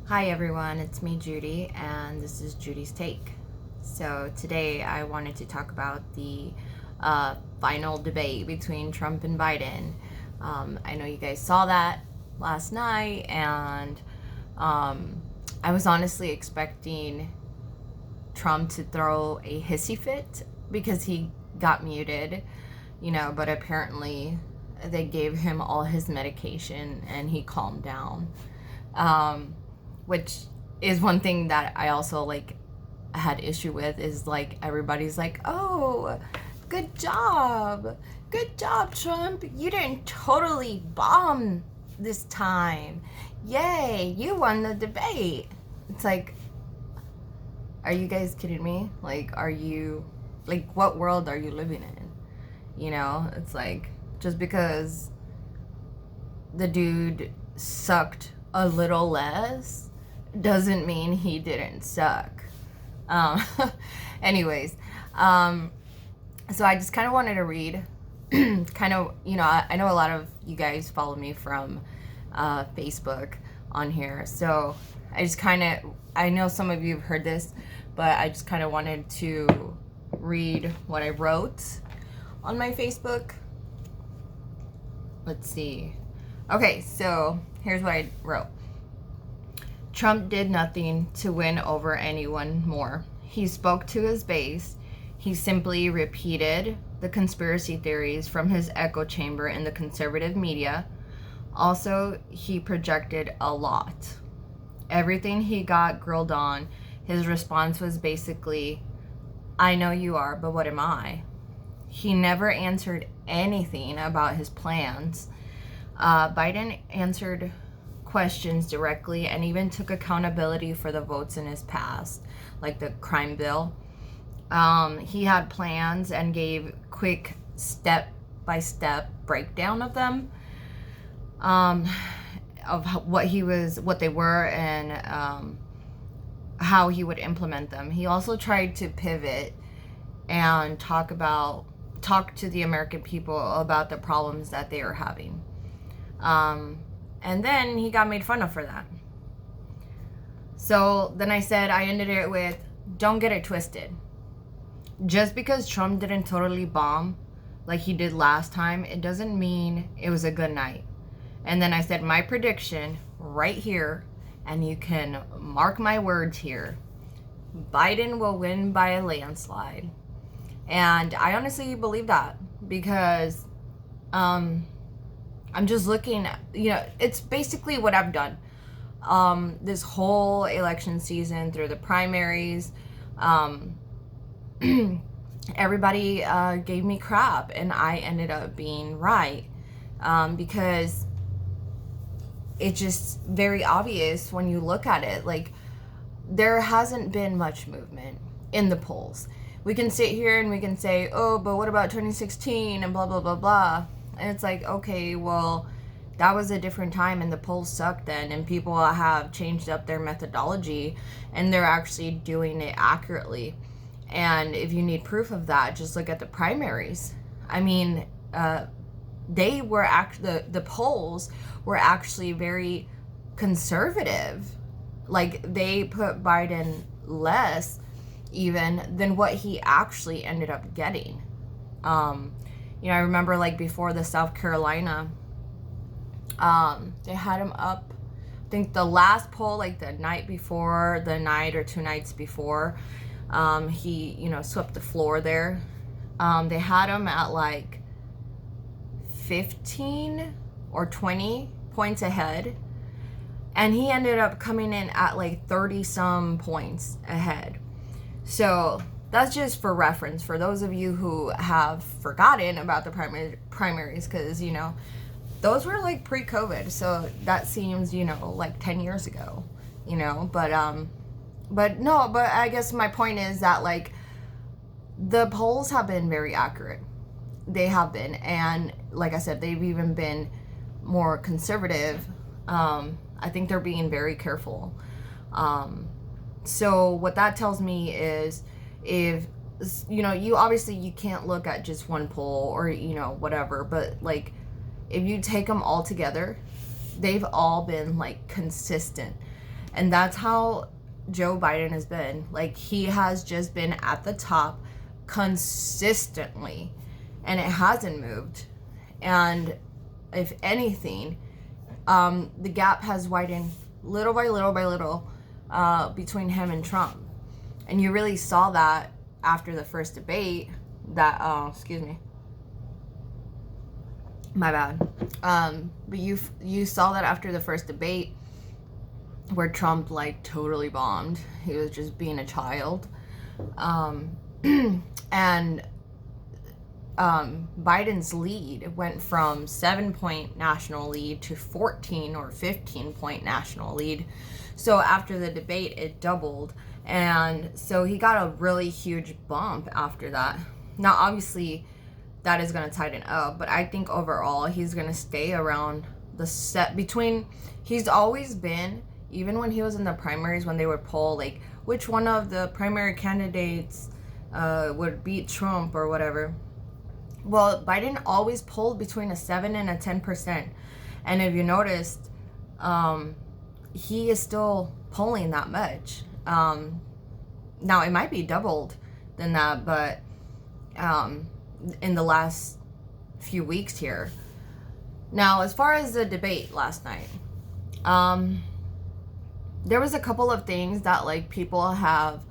Hi everyone, it's me Judy, and this is Judy's Take. So today I wanted to talk about the final debate between Trump and Biden. I know you guys saw that last night, and I was honestly expecting Trump to throw a hissy fit because he got muted, but apparently they gave him all his medication and he calmed down. Which is one thing that I also had issue with, is everybody's like, oh, good job, Trump, you didn't totally bomb this time, yay, you won the debate. It's like, are you guys kidding me? What world are you living in? It's like, just because the dude sucked a little less doesn't mean he didn't suck. Um, anyways, so I just kind of wanted to read, I know a lot of you guys follow me from Facebook on here, so I know some of you have heard this, but I just kind of wanted to read what I wrote on my Facebook. Let's see. Okay, so here's what I wrote. Trump did nothing to win over anyone more. He spoke to his base. He simply repeated the conspiracy theories from his echo chamber in the conservative media. Also, he projected a lot. Everything he got grilled on, his response was basically, I know you are, but what am I? He never answered anything about his plans. Biden answered questions directly and even took accountability for the votes in his past, like the crime bill. He had plans and gave quick step-by-step breakdown of them, of what they were, and how he would implement them. He also tried to pivot and talk to the American people about the problems that they are having. And then he got made fun of for that. So then I ended it with, don't get it twisted. Just because Trump didn't totally bomb like he did last time, it doesn't mean it was a good night. And then I said, my prediction right here, and you can mark my words here, Biden will win by a landslide. And I honestly believe that, because I'm just looking at, it's basically what I've done this whole election season through the primaries. Everybody gave me crap, and I ended up being right, because it's just very obvious when you look at it. There hasn't been much movement in the polls. We can sit here and we can say, oh, but what about 2016 and blah, blah, blah, blah. And it's like, okay, well, that was a different time and the polls sucked then, and people have changed up their methodology and they're actually doing it accurately. And if you need proof of that, just look at the primaries. I mean, they were the polls were actually very conservative. They put Biden less even than what he actually ended up getting. I remember before the South Carolina, they had him up, I think the last poll, the night or 2 nights before, he, swept the floor there. They had him at 15 or 20 points ahead, and he ended up coming in at 30 some points ahead. So that's just for reference for those of you who have forgotten about the primaries, because those were pre-COVID, so that seems 10 years ago, but I guess my point is that the polls have been very accurate. They have been, and like I said, they've even been more conservative. I think they're being very careful. So what that tells me is, if you obviously you can't look at just one poll or whatever, but if you take them all together, they've all been consistent. And that's how Joe Biden has been. Like, he has just been at the top consistently, and it hasn't moved. And if anything, the gap has widened little by little by little between him and Trump. And you really saw that after the first debate that, excuse me, my bad. But you saw that after the first debate where Trump like totally bombed. He was just being a child. And Biden's lead went from 7-point national lead to 14 or 15-point national lead. So after the debate, it doubled. And so he got a really huge bump after that. Now, obviously, that is going to tighten up, but I think overall he's going to stay around the set between. He's always been, even when he was in the primaries, when they would poll like which one of the primary candidates would beat Trump or whatever. Well, Biden always polled between a 7 and a 10%. And if you noticed, he is still polling that much. Now, it might be doubled than that, but in the last few weeks here. Now, as far as the debate last night, there was a couple of things that like people have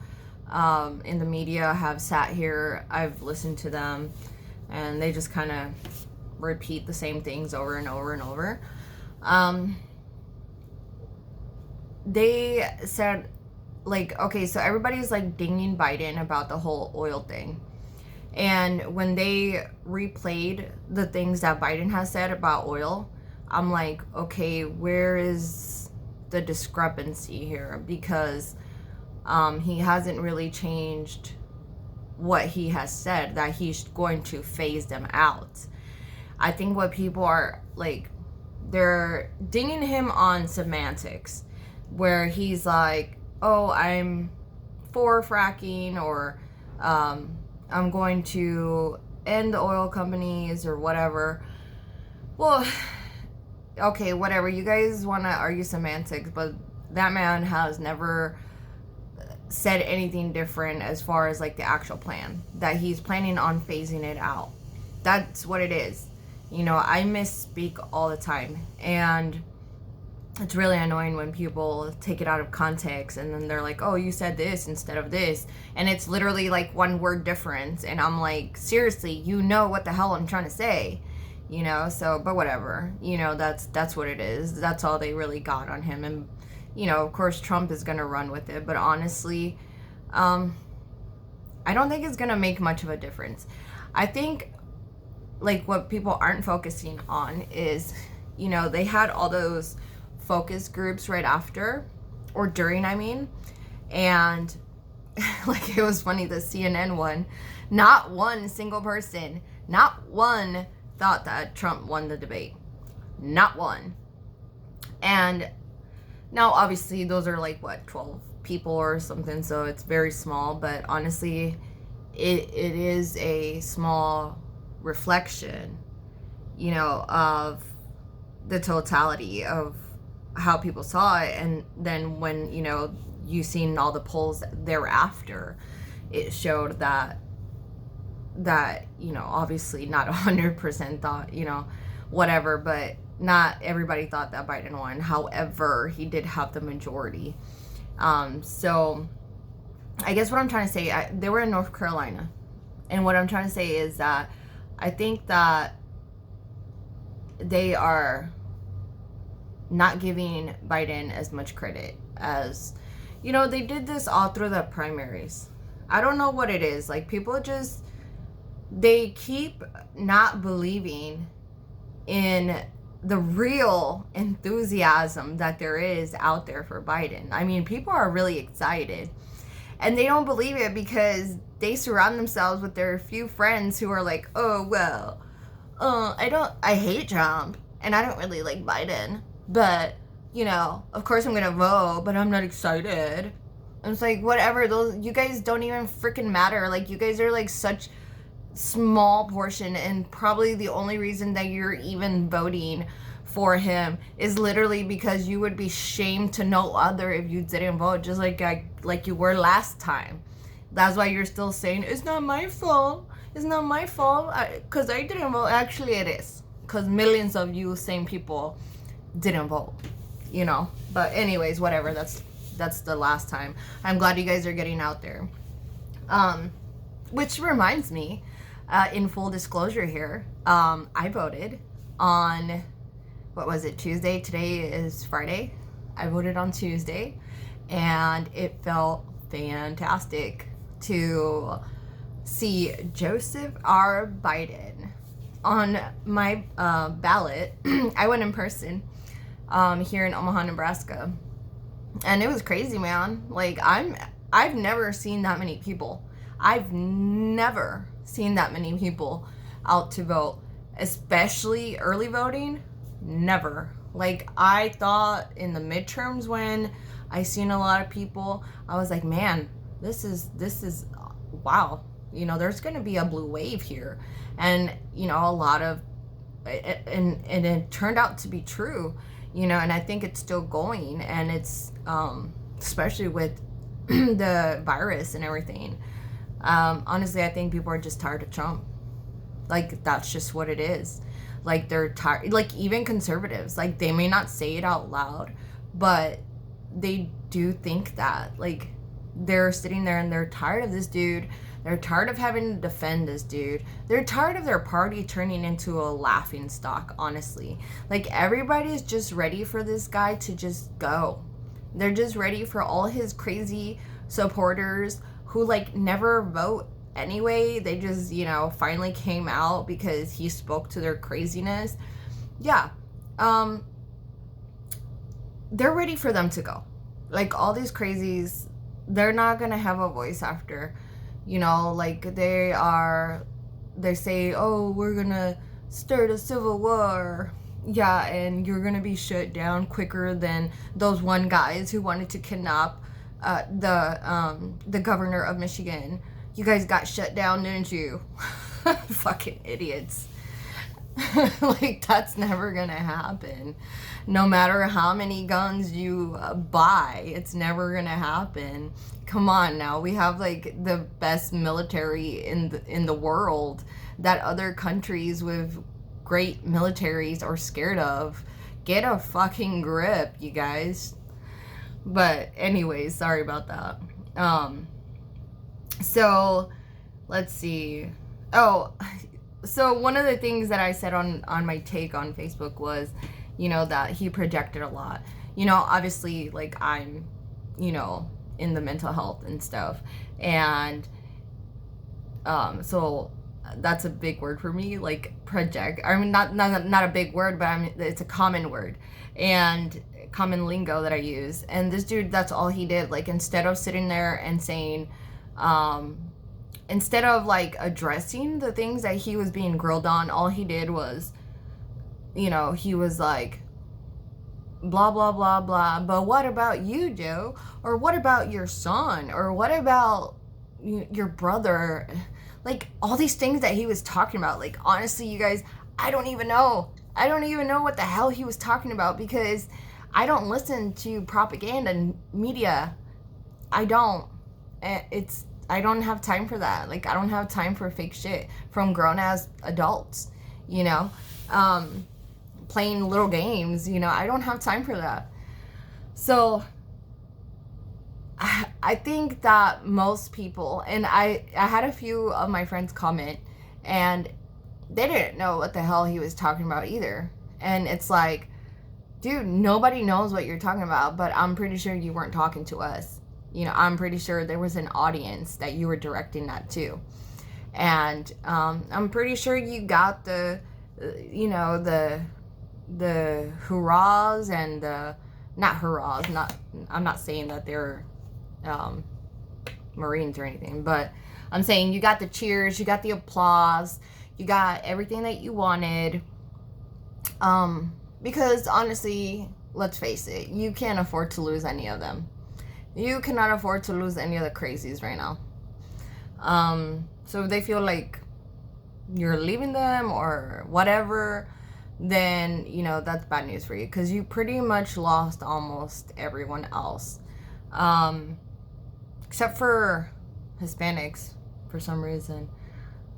in the media have sat here. I've listened to them, and they just kind of repeat the same things over and over and over. They said, like, okay, so everybody's like dinging Biden about the whole oil thing. And when they replayed the things that Biden has said about oil, I'm like, okay, where is the discrepancy here? Because he hasn't really changed what he has said, that he's going to phase them out. I think what people are like, they're dinging him on semantics, where he's like, oh, I'm for fracking, or I'm going to end the oil companies or whatever. Well, okay, whatever. You guys want to argue semantics, but that man has never said anything different as far as like the actual plan, that he's planning on phasing it out. That's what it is. You know, I misspeak all the time, and it's really annoying when people take it out of context and then they're like, oh, you said this instead of this, and it's literally like one word difference, and I'm like, seriously, you know what the hell I'm trying to say, you know? So, but whatever, you know, that's what it is. That's all they really got on him. And you know, of course Trump is gonna run with it, but honestly, I don't think it's gonna make much of a difference. I think like what people aren't focusing on is, you know, they had all those focus groups right after, or during, I mean, and like, it was funny, the CNN one, not one single person, not one thought that Trump won the debate. Not one. And now obviously those are like what, 12 people or something, so it's very small, but honestly it is a small reflection, you know, of the totality of how people saw it. And then when, you know, you seen all the polls thereafter, it showed that, you know, obviously not 100% thought, you know, whatever, but not everybody thought that Biden won. However, he did have the majority. So I guess what I'm trying to say, they were in North Carolina, and what I'm trying to say is that I think that they are not giving Biden as much credit as, you know, they did this all through the primaries. I don't know what it is. Like, people just, they keep not believing in the real enthusiasm that there is out there for Biden. I mean, people are really excited, and they don't believe it because they surround themselves with their few friends who are like, oh, well, I hate Trump, and I don't really like Biden, but, you know, of course I'm gonna vote, but I'm not excited. And it's like, whatever, those, you guys don't even freaking matter. Like, you guys are like such small portion, and probably the only reason that you're even voting for him is literally because you would be shamed to no other if you didn't vote, just like you were last time. That's why you're still saying it's not my fault. It's not my fault because I didn't vote. Actually, it is, because millions of you same people didn't vote, you know. But anyways, whatever. That's the last time. I'm glad you guys are getting out there. Which reminds me, in full disclosure here, I voted on, what was it, Tuesday? Today is Friday. I voted on Tuesday, and it felt fantastic to see Joseph R. Biden on my ballot. I went in person here in Omaha, Nebraska, and it was crazy, man. Like, I've never seen that many people. I've never seen that many people out to vote, especially early voting. Never. Like, I thought in the midterms when I seen a lot of people, I was like, man, this is wow. You know, there's going to be a blue wave here. And, you know, a lot of, and it turned out to be true, you know, and I think it's still going. And it's, especially with the virus and everything. Honestly, I think people are just tired of Trump. Like, that's just what it is. Like, they're tired. Like, even conservatives, like, they may not say it out loud, but they do think that. Like, they're sitting there and they're tired of this dude. They're tired of having to defend this dude. They're tired of their party turning into a laughing stock, honestly. Like, everybody's just ready for this guy to just go. They're just ready for all his crazy supporters who, like, never vote anyway. They just, you know, finally came out because he spoke to their craziness. Yeah. They're ready for them to go. Like, all these crazies, they're not gonna have a voice after, you know, like, they say, oh, we're gonna start a civil war. Yeah, and you're gonna be shut down quicker than those one guys who wanted to kidnap the governor of Michigan. You guys got shut down, didn't you? Fucking idiots. Like, that's never gonna happen. No matter how many guns you buy, it's never gonna happen. Come on now, we have, like, the best military in the world that other countries with great militaries are scared of. Get a fucking grip, you guys. But anyways, sorry about that. So let's see. Oh, so one of the things that I said on my take on Facebook was, you know, that he projected a lot. You know, obviously, like, I'm, you know, in the mental health and stuff, and so that's a big word for me, like, project. I mean, not a big word, but it's a common word and common lingo that I use. And this dude, that's all he did. Like, instead of sitting there and saying, instead of, like, addressing the things that he was being grilled on, all he did was, you know, he was like, blah, blah, blah, blah. But what about you, Joe? Or what about your son? Or what about your brother? Like, all these things that he was talking about. Like, honestly, you guys, I don't even know. I don't even know what the hell he was talking about, because I don't listen to propaganda media. I don't. I don't have time for that. Like, I don't have time for fake shit from grown-ass adults, you know? Playing little games, you know? I don't have time for that. So, I think that most people, and I had a few of my friends comment, and they didn't know what the hell he was talking about either. And it's like, dude, nobody knows what you're talking about, but I'm pretty sure you weren't talking to us. You know, I'm pretty sure there was an audience that you were directing that to. And I'm pretty sure you got the, you know, the hurrahs and the, not hurrahs, I'm not saying that they're Marines or anything, but I'm saying you got the cheers, you got the applause, you got everything that you wanted. Because honestly, let's face it, you can't afford to lose any of them. You cannot afford to lose any of the crazies right now. So if they feel like you're leaving them or whatever, then, you know, that's bad news for you, because you pretty much lost almost everyone else. Except for Hispanics for some reason.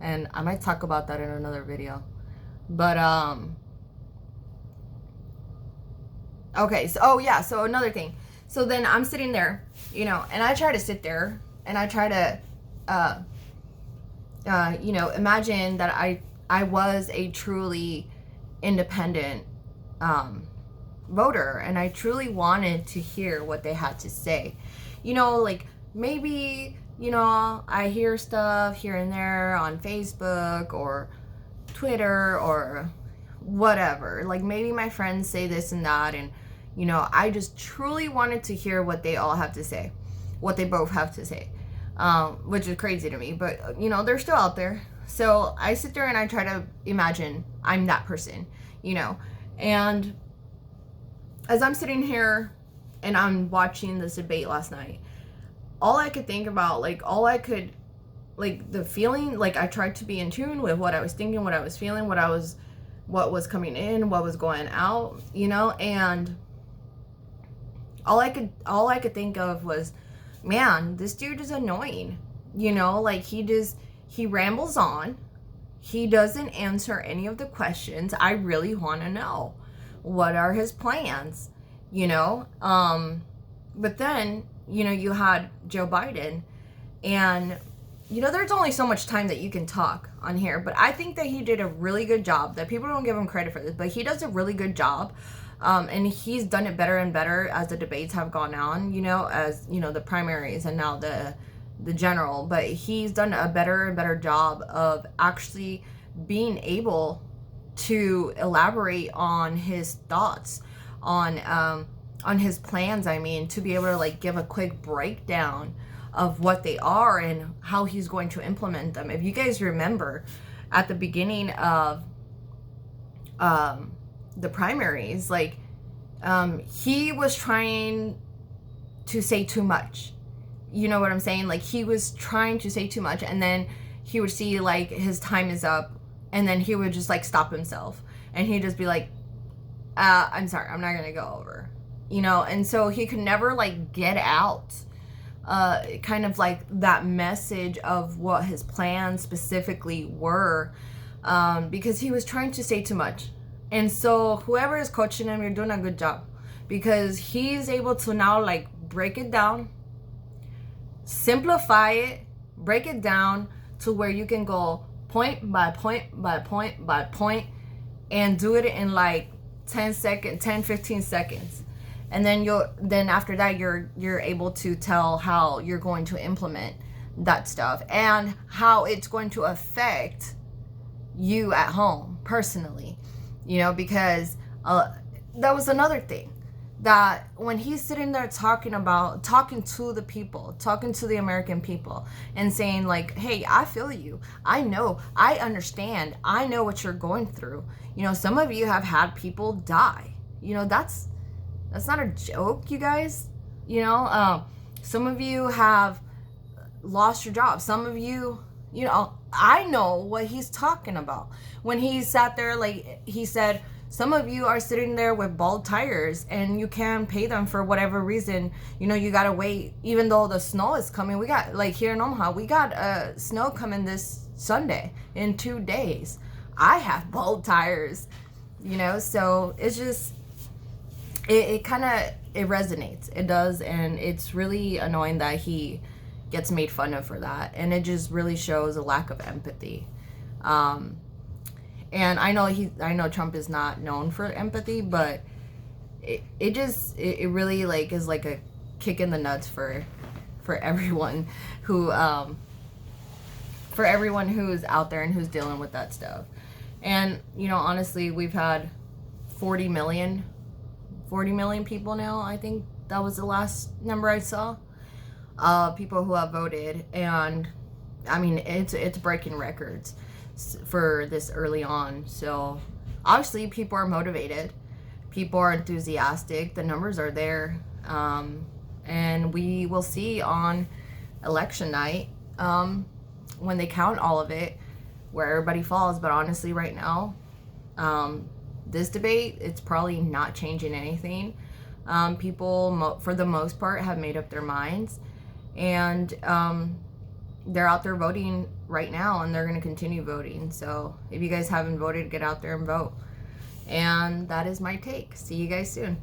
And I might talk about that in another video. But, okay, so, oh yeah, so another thing. So then I'm sitting there, you know, and I try to sit there and I try to, you know, imagine that I was a truly independent voter, and I truly wanted to hear what they had to say. You know, like maybe, you know, I hear stuff here and there on Facebook or Twitter or whatever. Like maybe my friends say this and that, and you know, I just truly wanted to hear what they all have to say, what they both have to say, which is crazy to me, but you know, they're still out there. So I sit there and I try to imagine I'm that person, you know, and as I'm sitting here and I'm watching this debate last night, all I could think about, like the feeling, like I tried to be in tune with what I was thinking, what I was feeling, what was coming in, what was going out, you know, and all I could think of was, man, this dude is annoying, you know, like he rambles on, he doesn't answer any of the questions. I really want to know, what are his plans, you know? But then, you know, you had Joe Biden, and you know, there's only so much time that you can talk on here, but I think that he did a really good job, that people don't give him credit for this, but he does a really good job. And he's done it better and better as the debates have gone on, you know, as, you know, the primaries and now the general, but he's done a better and better job of actually being able to elaborate on his thoughts, on his plans. I mean, to be able to like give a quick breakdown of what they are and how he's going to implement them. If you guys remember at the beginning of the primaries, like he was trying to say too much. You know what I'm saying? Like he was trying to say too much, and then he would see like his time is up, and then he would just like stop himself, and he'd just be like, I'm sorry, I'm not gonna go over, you know. And so he could never like get out kind of like that message of what his plans specifically were, because he was trying to say too much. And so whoever is coaching him, you're doing a good job, because he's able to now like break it down, simplify it, break it down to where you can go point by point by point by point and do it in like 10 seconds, 10, 15 seconds. And then after that, you're able to tell how you're going to implement that stuff and how it's going to affect you at home personally, you know, because that was another thing, that when he's sitting there talking to the people, talking to the American people and saying like, hey, I feel you, I know, I understand, I know what you're going through, you know, some of you have had people die, you know, that's not a joke, you guys, you know, some of you have lost your job, some of you, you know, I know what he's talking about when he sat there, like he said, some of you are sitting there with bald tires and you can't pay them for whatever reason, you know, you gotta wait, even though the snow is coming. We got, like here in Omaha, we got snow coming this Sunday in 2 days. I have bald tires, you know, so it's just, it kind of, it resonates, it does, and it's really annoying that he gets made fun of for that, and it just really shows a lack of empathy. And I know Trump is not known for empathy, but it really like is like a kick in the nuts for everyone who who's out there and who's dealing with that stuff. And you know, honestly, we've had 40 million people now. I think that was the last number I saw, people who have voted, and I mean, it's breaking records for this early on. So obviously people are motivated, people are enthusiastic, the numbers are there, and we will see on election night, when they count all of it, where everybody falls. But honestly, right now, this debate, it's probably not changing anything. People, for the most part, have made up their minds, and they're out there voting right now, and they're going to continue voting. So if you guys haven't voted, get out there and vote. And that is my take. See you guys soon.